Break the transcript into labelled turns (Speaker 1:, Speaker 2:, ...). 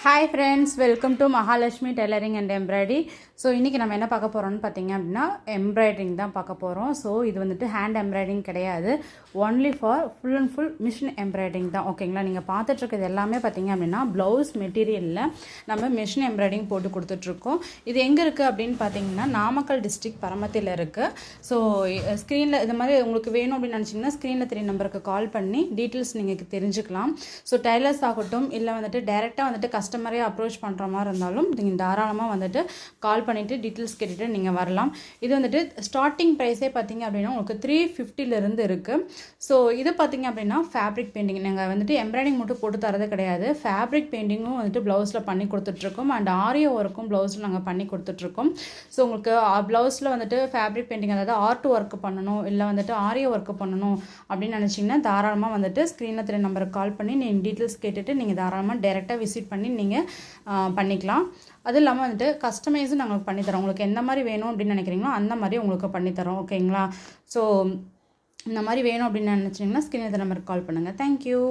Speaker 1: Hi friends, welcome to Mahalakshmi tailoring and embroidery. So இன்றைக்கி நம்ம என்ன பார்க்க போகிறோம்னு பார்த்தீங்க அப்படின்னா எம்ப்ராய்டரிங் தான் பார்க்க போகிறோம். ஸோ இது வந்துட்டு ஹேண்ட் எம்ப்ராய்டரிங் கிடையாது, only for full and full machine embroidering தான். ஓகேங்களா? நீங்கள் பார்த்துட்ருக்கிறது எல்லாமே பார்த்தீங்க அப்படின்னா ப்ளவுஸ் மெட்டீரியலில் நம்ம மிஷின் எம்ப்ராய்டரிங் போட்டு கொடுத்துட்ருக்கோம். இது எங்கே இருக்குது அப்படின்னு பார்த்தீங்கன்னா நாமக்கல் டிஸ்ட்ரிக்ட் பரமத்தியில் இருக்குது. ஸோ ஸ்க்ரீனில் இது மாதிரி உங்களுக்கு வேணும் அப்படின்னு நினச்சிங்கன்னா ஸ்க்ரீனில் 3 நம்பருக்கு கால் பண்ணி டீட்டெயில்ஸ் நீங்கள் தெரிஞ்சுக்கலாம். ஸோ டைலர்ஸ் ஆகட்டும், இல்லை வந்துட்டு டைரெக்டாக வந்துட்டு கஸ்டமரே அப்ரோச் பண்ணுற மாதிரி இருந்தாலும் நீங்கள் தாராளமாக வந்துட்டு கால் பண்ணிவிட்டு டீட்டெயில்ஸ் கேட்டுட்டு நீங்கள் வரலாம். இது வந்துட்டு ஸ்டார்டிங் ப்ரைஸே பார்த்தீங்க அப்படின்னா உங்களுக்கு 350 இருக்குது. ஸோ இது பார்த்தீங்க அப்படின்னா ஃபேப்ரிக் பெயிண்டிங் நாங்கள் வந்துட்டு எம்ப்ராய்டிங் மட்டும் போட்டு தரது கிடையாது, ஃபேப்ரிக் பெயிண்டிங்கும் வந்துட்டு ப்ளவுஸில் பண்ணி கொடுத்துட்ருக்கோம் அண்ட் ஆரியோ ஒர்க்கும் ப்ளவுஸில் நாங்கள் பண்ணி கொடுத்துட்ருக்கோம். ஸோ உங்களுக்கு ப்ளவுஸில் வந்துட்டு ஃபேப்ரிக் பெயிண்டிங், அதாவது ஆர்ட் ஒர்க் பண்ணணும், இல்லை வந்துட்டு ஆரியோ ஒர்க் பண்ணணும் அப்படின்னு நினச்சிங்கன்னா தாராளமாக வந்துட்டு ஸ்க்ரீனில் 3 நம்பருக்கு கால் பண்ணி நீங்கள் டீட்டெயில்ஸ் கேட்டுட்டு நீங்கள் தாராளமாக டைரெக்டாக விசிட் பண்ணி நீங்கள் பண்ணிக்கலாம். அது இல்லாமல் வந்துட்டு கஸ்டமைஸும் நாங்கள் பண்ணித்தரோம். உங்களுக்கு எந்த மாதிரி வேணும் அப்படின்னு நினைக்கிறீங்களோ அந்த மாதிரி உங்களுக்கு பண்ணித்தரோம். ஓகேங்களா? ஸோ இந்த மாதிரி வேணும் அப்படின்னு நினச்சிங்கன்னா ஸ்க்ரீனில் நம்பருக்கு கால் பண்ணுங்கள். தேங்க்யூ.